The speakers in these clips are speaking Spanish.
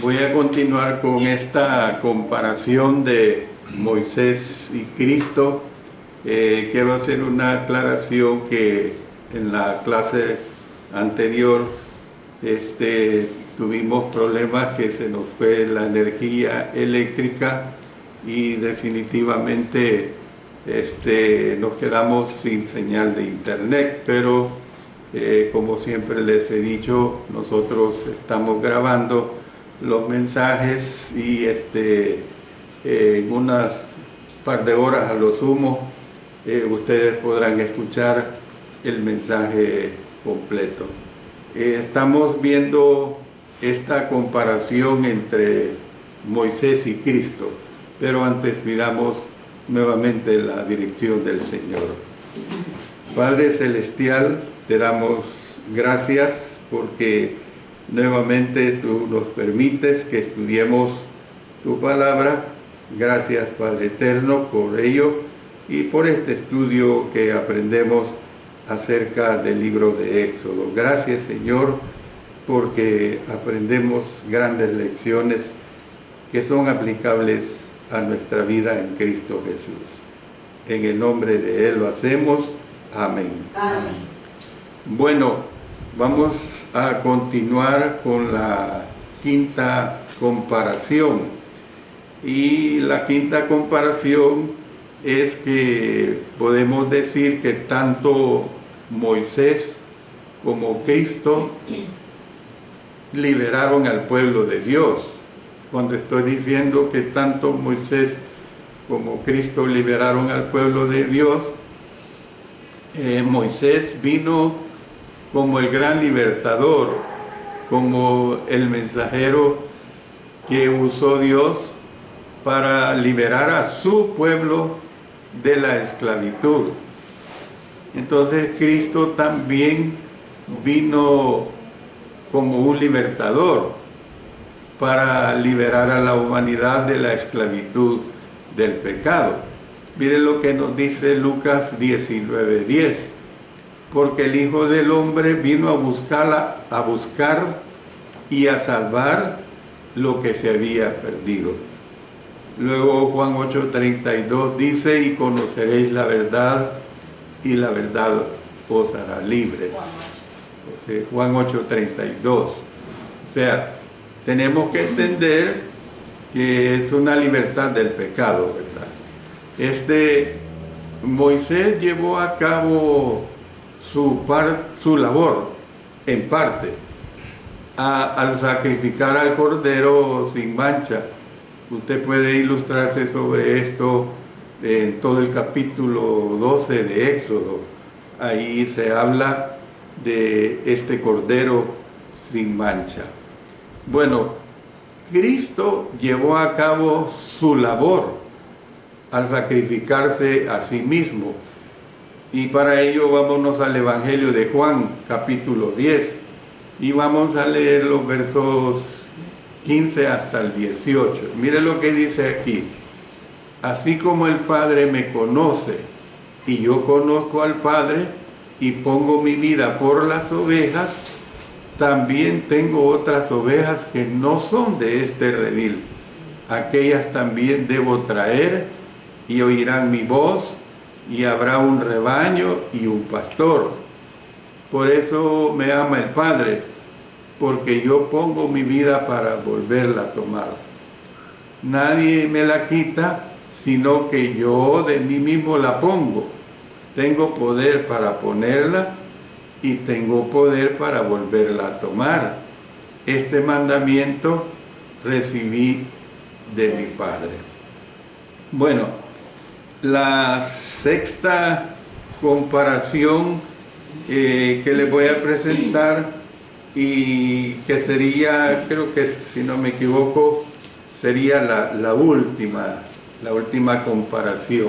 Voy a continuar con esta comparación de Moisés y Cristo. Quiero hacer una aclaración que en la clase anterior tuvimos problemas, que se nos fue la energía eléctrica y definitivamente nos quedamos sin señal de internet, pero como siempre les he dicho, nosotros estamos grabando los mensajes y en unas par de horas a lo sumo ustedes podrán escuchar el mensaje completo. Estamos viendo esta comparación entre Moisés y Cristo, pero antes pidamos nuevamente la dirección del Señor. Padre Celestial, te damos gracias porque nuevamente tú nos permites que estudiemos tu palabra. Gracias, Padre Eterno, por ello y por este estudio que aprendemos acerca del libro de Éxodo. Gracias, Señor, porque aprendemos grandes lecciones que son aplicables a nuestra vida en Cristo Jesús. En el nombre de Él lo hacemos. Amén. Amén. Bueno, vamos a continuar con la quinta comparación. Y la quinta comparación es que podemos decir que tanto Moisés como Cristo liberaron al pueblo de Dios. Cuando estoy diciendo que tanto Moisés como Cristo liberaron al pueblo de Dios, Moisés vino como el gran libertador, como el mensajero que usó Dios para liberar a su pueblo de la esclavitud. Entonces Cristo también vino como un libertador para liberar a la humanidad de la esclavitud del pecado. Miren lo que nos dice Lucas 19:10. Porque el Hijo del Hombre vino a buscar y a salvar lo que se había perdido. Luego Juan 8:32 dice, y conoceréis la verdad, y la verdad os hará libres. O sea, Juan 8:32. O sea, tenemos que entender que es una libertad del pecado, ¿verdad? Moisés llevó a cabo su labor, en parte, al sacrificar al cordero sin mancha. Usted puede ilustrarse sobre esto en todo el capítulo 12 de Éxodo. Ahí se habla de este cordero sin mancha. Bueno, Cristo llevó a cabo su labor al sacrificarse a sí mismo. Y para ello vámonos al Evangelio de Juan, capítulo 10. Y vamos a leer los versos 15 hasta el 18. Mire lo que dice aquí. Así como el Padre me conoce y yo conozco al Padre y pongo mi vida por las ovejas, también tengo otras ovejas que no son de este redil. Aquellas también debo traer y oirán mi voz y habrá un rebaño y un pastor. Por eso me ama el Padre, porque yo pongo mi vida para volverla a tomar. Nadie me la quita, sino que yo de mí mismo la pongo. Tengo poder para ponerla y tengo poder para volverla a tomar. Este mandamiento recibí de mi Padre. Bueno, la sexta comparación que les voy a presentar, y que sería, creo que si no me equivoco, sería la última comparación.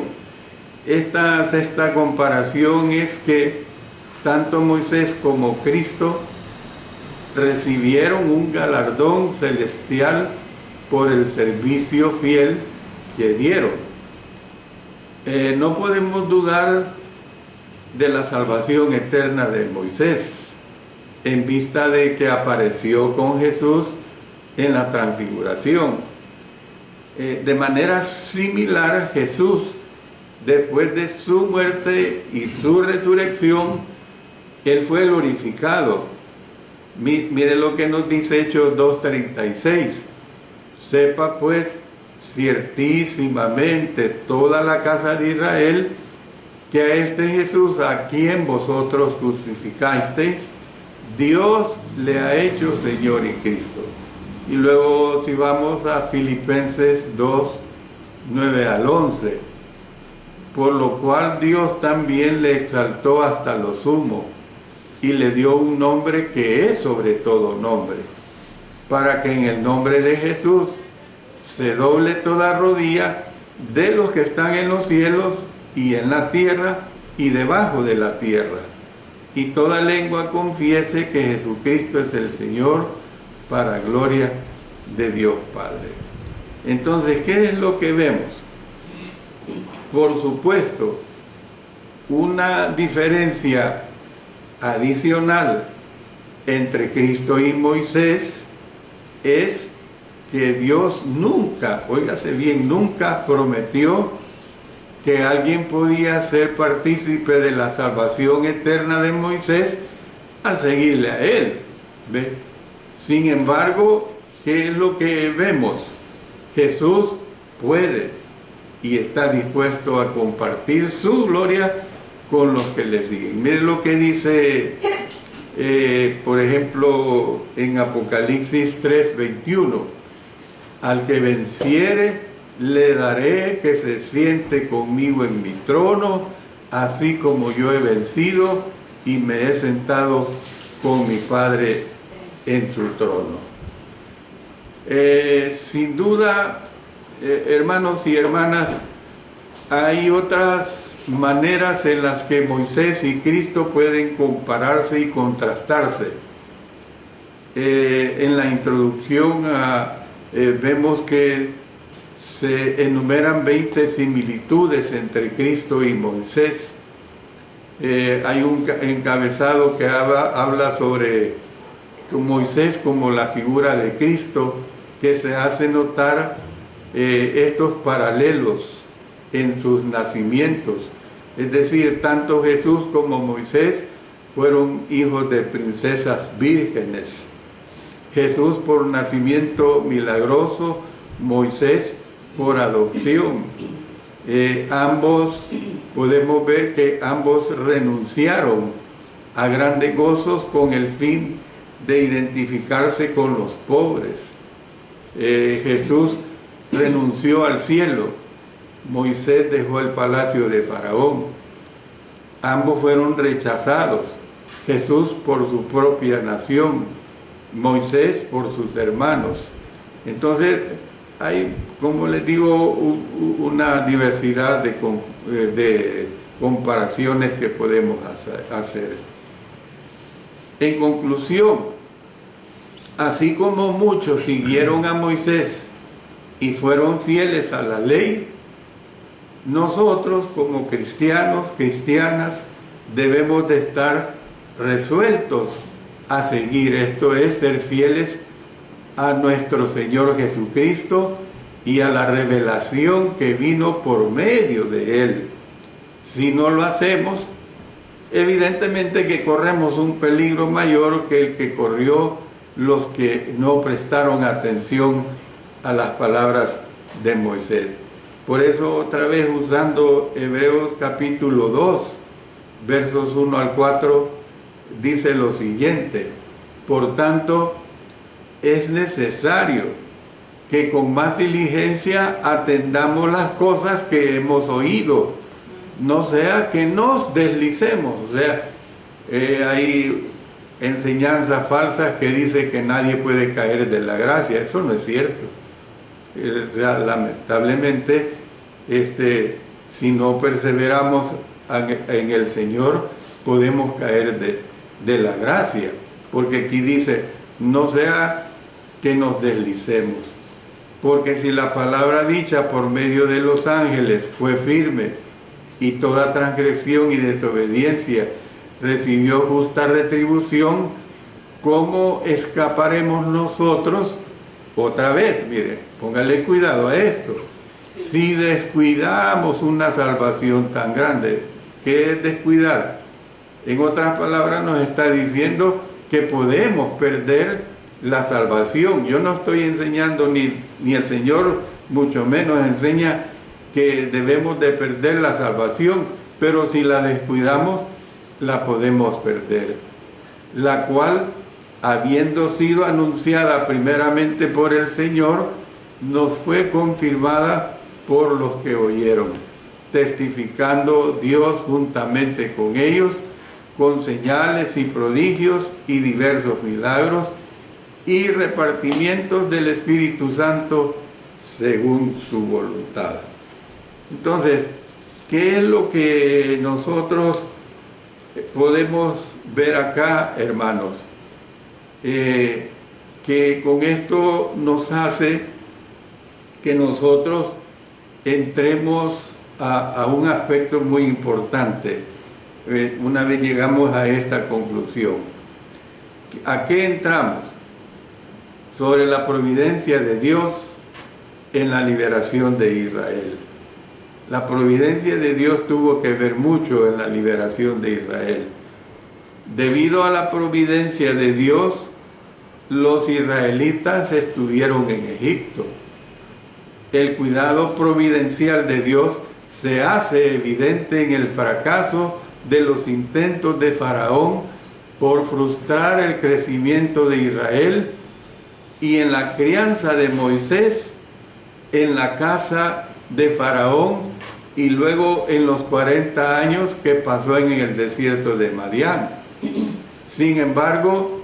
Esta sexta comparación es que tanto Moisés como Cristo recibieron un galardón celestial por el servicio fiel que dieron. No podemos dudar de la salvación eterna de Moisés, en vista de que apareció con Jesús en la transfiguración. De manera similar, Jesús, después de su muerte y su resurrección, Él fue glorificado. Mire lo que nos dice Hechos 2:36. Sepa pues ciertísimamente toda la casa de Israel que a este Jesús, a quien vosotros crucificasteis, Dios le ha hecho Señor y Cristo. Y luego si vamos a Filipenses 2:9-11, por lo cual Dios también le exaltó hasta lo sumo y le dio un nombre que es sobre todo nombre, para que en el nombre de Jesús se doble toda rodilla de los que están en los cielos y en la tierra y debajo de la tierra, y toda lengua confiese que Jesucristo es el Señor, para gloria de Dios Padre. Entonces, ¿qué es lo que vemos? Por supuesto, una diferencia adicional entre Cristo y Moisés es que Dios nunca, óigase bien, nunca prometió que alguien podía ser partícipe de la salvación eterna de Moisés al seguirle a él. ¿Ve? Sin embargo, ¿qué es lo que vemos? Jesús puede y está dispuesto a compartir su gloria con los que le siguen. Miren lo que dice, por ejemplo, en Apocalipsis 3:21. Al que venciere, le daré que se siente conmigo en mi trono, así como yo he vencido y me he sentado con mi Padre en su trono. Sin duda, hermanos y hermanas, hay otras maneras en las que Moisés y Cristo pueden compararse y contrastarse. En la introducción vemos que se enumeran 20 similitudes entre Cristo y Moisés. Hay un encabezado que habla sobre Moisés como la figura de Cristo, que se hace notar estos paralelos en sus nacimientos. Es decir, tanto Jesús como Moisés fueron hijos de princesas vírgenes. Jesús por nacimiento milagroso, Moisés por adopción. Ambos, podemos ver que ambos renunciaron a grandes gozos con el fin de identificarse con los pobres. Jesús renunció al cielo, Moisés dejó el palacio de Faraón. Ambos fueron rechazados, Jesús por su propia nación, Moisés por sus hermanos. Entonces hay, como les digo, una diversidad de comparaciones que podemos hacer. En conclusión, así como muchos siguieron a Moisés y fueron fieles a la ley, nosotros como cristianos, cristianas, debemos de estar resueltos a seguir, esto es, ser fieles a nuestro Señor Jesucristo y a la revelación que vino por medio de Él. Si no lo hacemos, evidentemente que corremos un peligro mayor que el que corrió los que no prestaron atención a las palabras de Moisés. Por eso, otra vez usando Hebreos capítulo 2, versos 1-4, dice lo siguiente: por tanto, es necesario que con más diligencia atendamos las cosas que hemos oído, no sea que nos deslicemos. O sea, hay enseñanzas falsas que dice que nadie puede caer de la gracia. Eso no es cierto. Lamentablemente, si no perseveramos en el Señor, podemos caer de la gracia, porque aquí dice, no sea que nos deslicemos, porque si la palabra dicha por medio de los ángeles fue firme, y toda transgresión y desobediencia recibió justa retribución, ¿cómo escaparemos nosotros Otra vez, mire, póngale cuidado a esto. Si descuidamos una salvación tan grande, ¿qué es descuidar? En otras palabras nos está diciendo que podemos perder la salvación. Yo no estoy enseñando, ni el Señor mucho menos enseña que debemos de perder la salvación, pero si la descuidamos, la podemos perder. La cual, habiendo sido anunciada primeramente por el Señor, nos fue confirmada por los que oyeron, testificando Dios juntamente con ellos, con señales y prodigios y diversos milagros y repartimientos del Espíritu Santo según su voluntad. Entonces, ¿qué es lo que nosotros podemos ver acá, hermanos? Que con esto nos hace que nosotros entremos a un aspecto muy importante una vez llegamos a esta conclusión. ¿A qué entramos? Sobre la providencia de Dios en la liberación de Israel. La providencia de Dios tuvo que ver mucho en la liberación de Israel. Debido a la providencia de Dios, los israelitas estuvieron en Egipto. El cuidado providencial de Dios se hace evidente en el fracaso de los intentos de Faraón por frustrar el crecimiento de Israel y en la crianza de Moisés en la casa de Faraón y luego en los 40 años que pasó en el desierto de Madián. Sin embargo,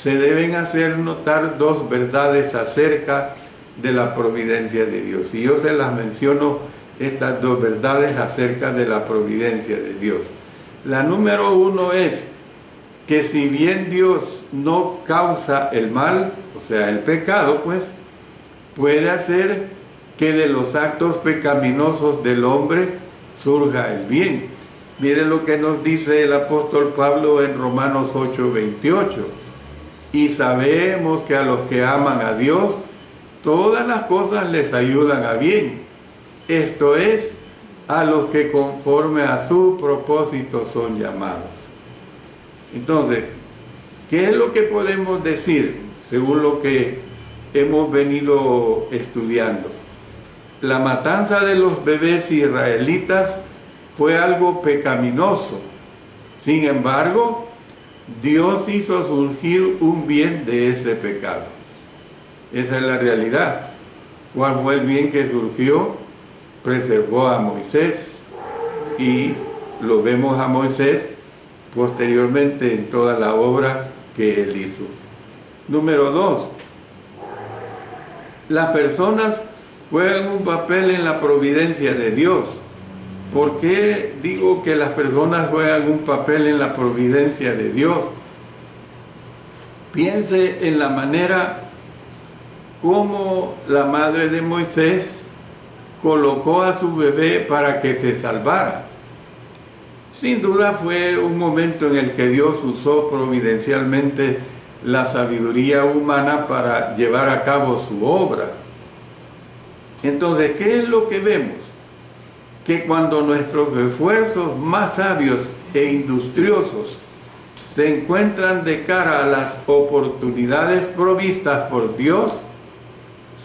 se deben hacer notar dos verdades acerca de la providencia de Dios. Y yo se las menciono, estas dos verdades acerca de la providencia de Dios. La número uno es que si bien Dios no causa el mal, o sea, el pecado, pues, puede hacer que de los actos pecaminosos del hombre surja el bien. Mire lo que nos dice el apóstol Pablo en Romanos 8:28. Y sabemos que a los que aman a Dios, todas las cosas les ayudan a bien. Esto es, a los que conforme a su propósito son llamados. Entonces, ¿qué es lo que podemos decir según lo que hemos venido estudiando? La matanza de los bebés israelitas fue algo pecaminoso. Sin embargo, Dios hizo surgir un bien de ese pecado. Esa es la realidad. ¿Cuál fue el bien que surgió? Preservó a Moisés, y lo vemos a Moisés posteriormente en toda la obra que él hizo. Número 2. Las personas juegan un papel en la providencia de Dios. ¿Por qué digo que las personas juegan un papel en la providencia de Dios? Piense en la manera como la madre de Moisés colocó a su bebé para que se salvara. Sin duda fue un momento en el que Dios usó providencialmente la sabiduría humana para llevar a cabo su obra. Entonces, ¿qué es lo que vemos? Que cuando nuestros esfuerzos más sabios e industriosos se encuentran de cara a las oportunidades provistas por Dios,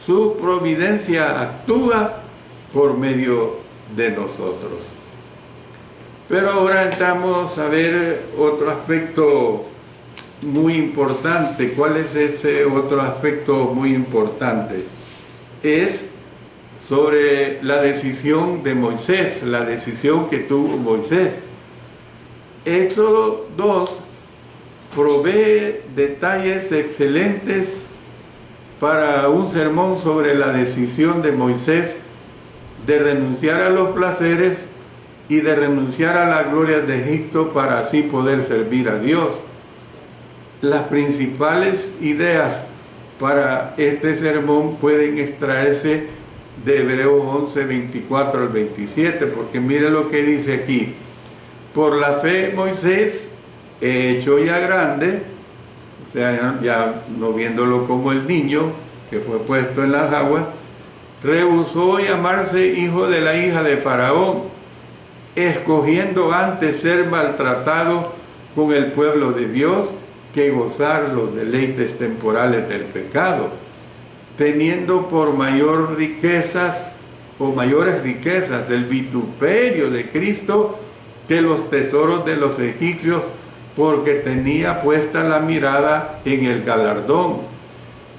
su providencia actúa por medio de nosotros. Pero ahora entramos a ver otro aspecto muy importante. ¿Cuál es ese otro aspecto muy importante? Es sobre la decisión de Moisés, la decisión que tuvo Moisés. Éxodo 2 provee detalles excelentes para un sermón sobre la decisión de Moisés de renunciar a los placeres y de renunciar a la gloria de Egipto para así poder servir a Dios. Las principales ideas para este sermón pueden extraerse de Hebreos 11, 24 al 27, porque mire lo que dice aquí. Por la fe Moisés, hecho ya grande, o sea, ya no viéndolo como el niño, que fue puesto en las aguas, rehusó llamarse hijo de la hija de Faraón, escogiendo antes ser maltratado con el pueblo de Dios que gozar los deleites temporales del pecado, teniendo por mayores riquezas el vituperio de Cristo que los tesoros de los egipcios, porque tenía puesta la mirada en el galardón.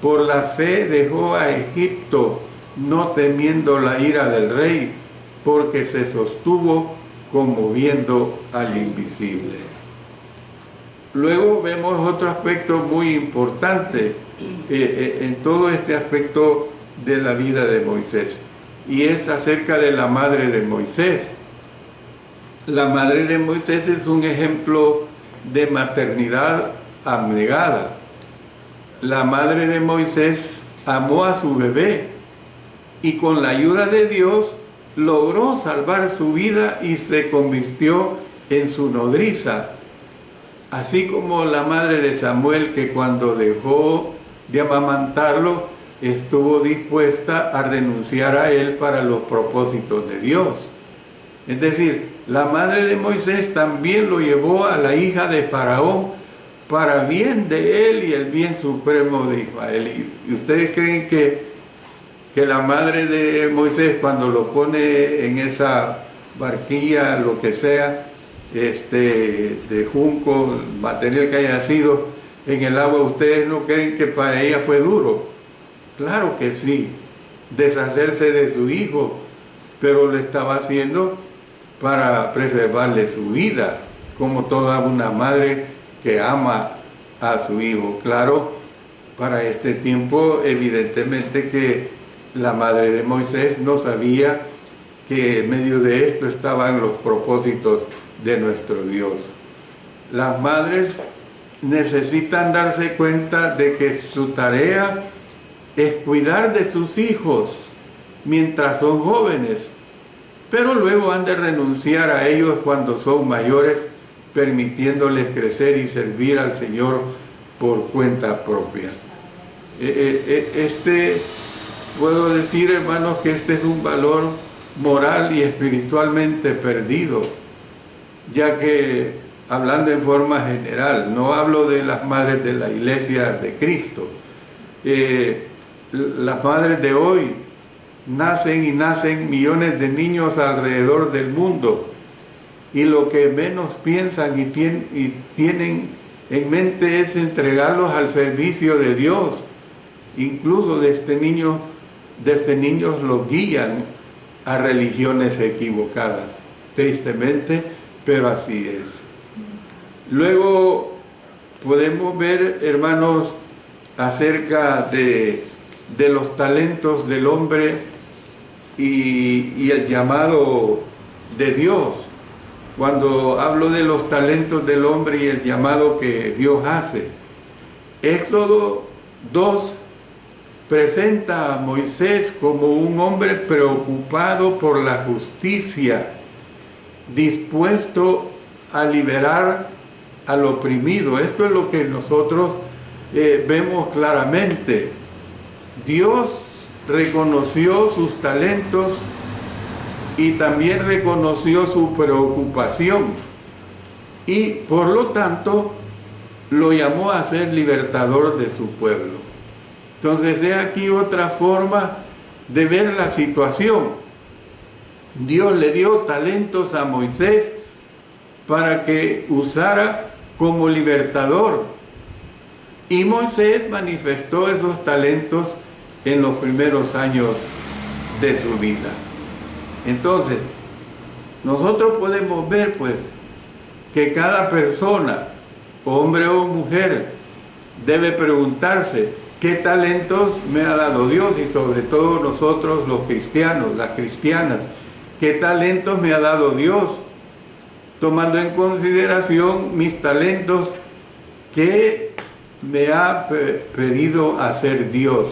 Por la fe dejó a Egipto, no temiendo la ira del rey, porque se sostuvo como viendo al invisible. Luego vemos otro aspecto muy importante en todo este aspecto de la vida de Moisés, y es acerca de la madre de Moisés. La madre de Moisés es un ejemplo de maternidad abnegada. La madre de Moisés amó a su bebé y con la ayuda de Dios logró salvar su vida y se convirtió en su nodriza. Así como la madre de Samuel, que cuando dejó de amamantarlo, estuvo dispuesta a renunciar a él para los propósitos de Dios. Es decir, la madre de Moisés también lo llevó a la hija de Faraón para bien de él y el bien supremo de Israel. ¿Y ustedes creen que la madre de Moisés, cuando lo pone en esa barquilla, lo que sea, de junco, material que haya sido, en el agua, ustedes no creen que para ella fue duro? Claro que sí, deshacerse de su hijo, pero lo estaba haciendo para preservarle su vida, como toda una madre que ama a su hijo. Claro, para este tiempo, evidentemente que la madre de Moisés no sabía que en medio de esto estaban los propósitos de nuestro Dios. Las madres necesitan darse cuenta de que su tarea es cuidar de sus hijos mientras son jóvenes, pero luego han de renunciar a ellos cuando son mayores, permitiéndoles crecer y servir al Señor por cuenta propia. Puedo decir, hermanos, que este es un valor moral y espiritualmente perdido, ya que, hablando en forma general, no hablo de las madres de la Iglesia de Cristo. Las madres de hoy nacen millones de niños alrededor del mundo, y lo que menos piensan y tienen en mente es entregarlos al servicio de Dios. Incluso desde niños los guían a religiones equivocadas, tristemente, pero así es. Luego podemos ver, hermanos, acerca de los talentos del hombre y el llamado de Dios. Cuando hablo de los talentos del hombre y el llamado que Dios hace, Éxodo 2 presenta a Moisés como un hombre preocupado por la justicia, dispuesto a liberar al oprimido. Esto es lo que nosotros vemos claramente. Dios reconoció sus talentos y también reconoció su preocupación, y por lo tanto lo llamó a ser libertador de su pueblo. Entonces, he aquí otra forma de ver la situación. Dios le dio talentos a Moisés para que usara como libertador, y Moisés manifestó esos talentos en los primeros años de su vida. Entonces, nosotros podemos ver, pues, que cada persona, hombre o mujer, debe preguntarse: ¿qué talentos me ha dado Dios? Y sobre todo nosotros los cristianos, las cristianas, ¿qué talentos me ha dado Dios? Tomando en consideración mis talentos, ¿qué me ha pedido hacer Dios?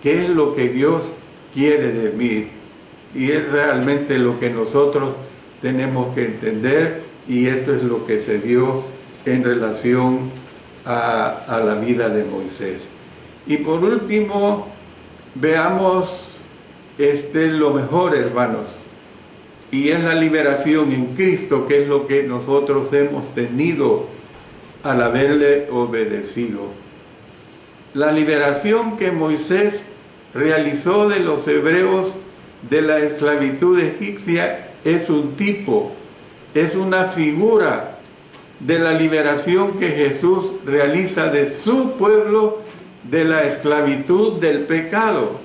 ¿Qué es lo que Dios quiere de mí? Y es realmente lo que nosotros tenemos que entender, y esto es lo que se dio en relación a la vida de Moisés. Y por último, veamos lo mejor, hermanos, y es la liberación en Cristo, que es lo que nosotros hemos tenido al haberle obedecido. La liberación que Moisés realizó de los hebreos de la esclavitud egipcia es un tipo, es una figura de la liberación que Jesús realiza de su pueblo de la esclavitud del pecado.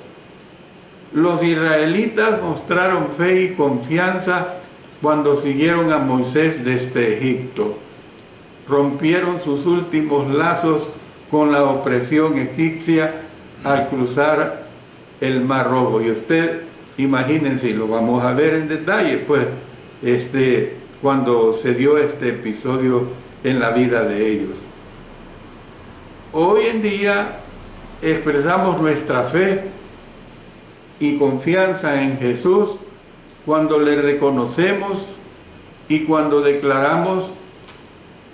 Los israelitas mostraron fe y confianza cuando siguieron a Moisés desde Egipto. Rompieron sus últimos lazos con la opresión egipcia al cruzar el Mar Rojo. Y usted, imagínense, lo vamos a ver en detalle, pues, cuando se dio este episodio en la vida de ellos. Hoy en día expresamos nuestra fe y confianza en Jesús cuando le reconocemos y cuando declaramos,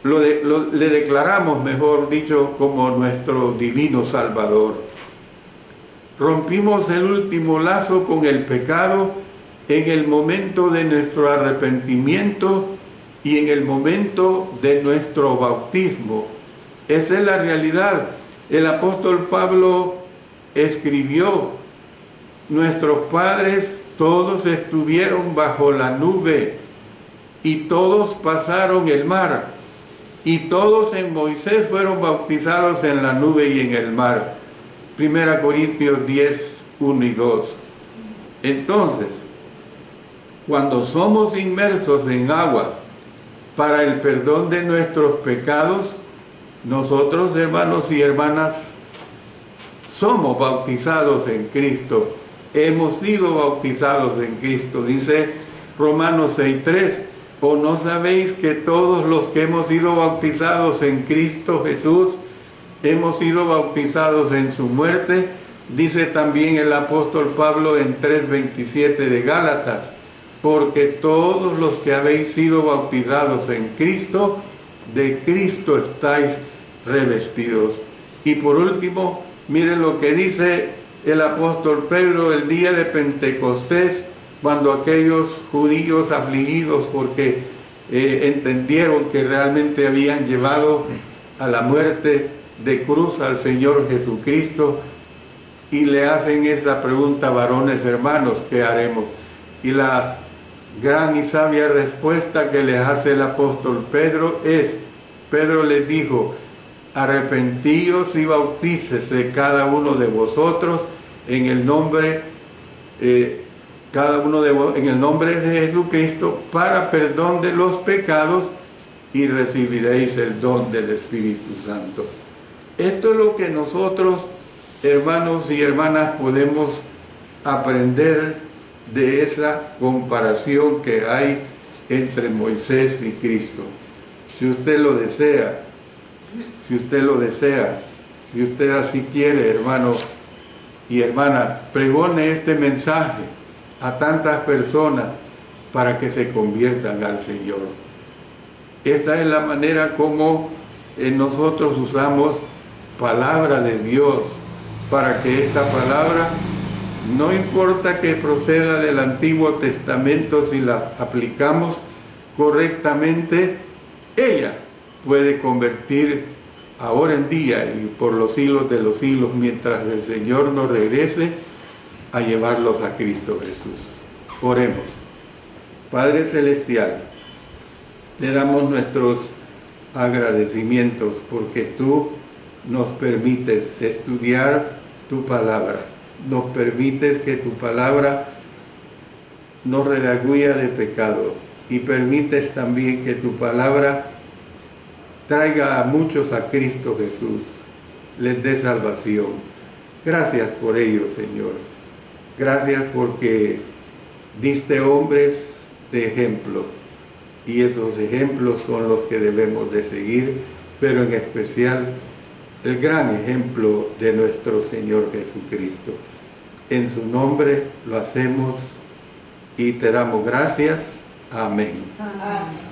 le declaramos, mejor dicho, como nuestro divino Salvador. Rompimos el último lazo con el pecado en el momento de nuestro arrepentimiento y en el momento de nuestro bautismo. Esa es la realidad. El apóstol Pablo escribió: nuestros padres todos estuvieron bajo la nube y todos pasaron el mar y todos en Moisés fueron bautizados en la nube y en el mar. 1 Corintios 10, 1 y 2. Entonces, cuando somos inmersos en agua para el perdón de nuestros pecados, nosotros, hermanos y hermanas, somos bautizados en Cristo. Hemos sido bautizados en Cristo. Dice Romanos 6:3, ¿o no sabéis que todos los que hemos sido bautizados en Cristo Jesús, hemos sido bautizados en su muerte? Dice también el apóstol Pablo en 3:27 de Gálatas, porque todos los que habéis sido bautizados en Cristo, de Cristo estáis revestidos. Y por último, miren lo que dice el apóstol Pedro el día de Pentecostés, cuando aquellos judíos afligidos porque entendieron que realmente habían llevado a la muerte de cruz al Señor Jesucristo, y le hacen esa pregunta: varones hermanos, ¿qué haremos? Y la gran y sabia respuesta que les hace el apóstol Pedro es: Pedro les dijo, arrepentíos y bautícese cada uno de vosotros en el nombre en el nombre de Jesucristo para perdón de los pecados, y recibiréis el don del Espíritu Santo. Esto es lo que nosotros, hermanos y hermanas, podemos aprender de esa comparación que hay entre Moisés y Cristo. Si usted lo desea, si usted así quiere, hermano y hermana, pregone este mensaje a tantas personas para que se conviertan al Señor. Esta es la manera como nosotros usamos palabra de Dios, para que esta palabra, no importa que proceda del Antiguo Testamento, si la aplicamos correctamente, ella puede convertir ahora en día y por los siglos de los siglos, mientras el Señor nos regrese, a llevarlos a Cristo Jesús. Oremos. Padre Celestial, te damos nuestros agradecimientos porque tú nos permites estudiar tu palabra, nos permites que tu palabra nos redarguya de pecado, y permites también que tu palabra traiga a muchos a Cristo Jesús, les dé salvación. Gracias por ello, Señor. Gracias porque diste hombres de ejemplo, y esos ejemplos son los que debemos de seguir, pero en especial el gran ejemplo de nuestro Señor Jesucristo. En su nombre lo hacemos y te damos gracias. Amén. Amén.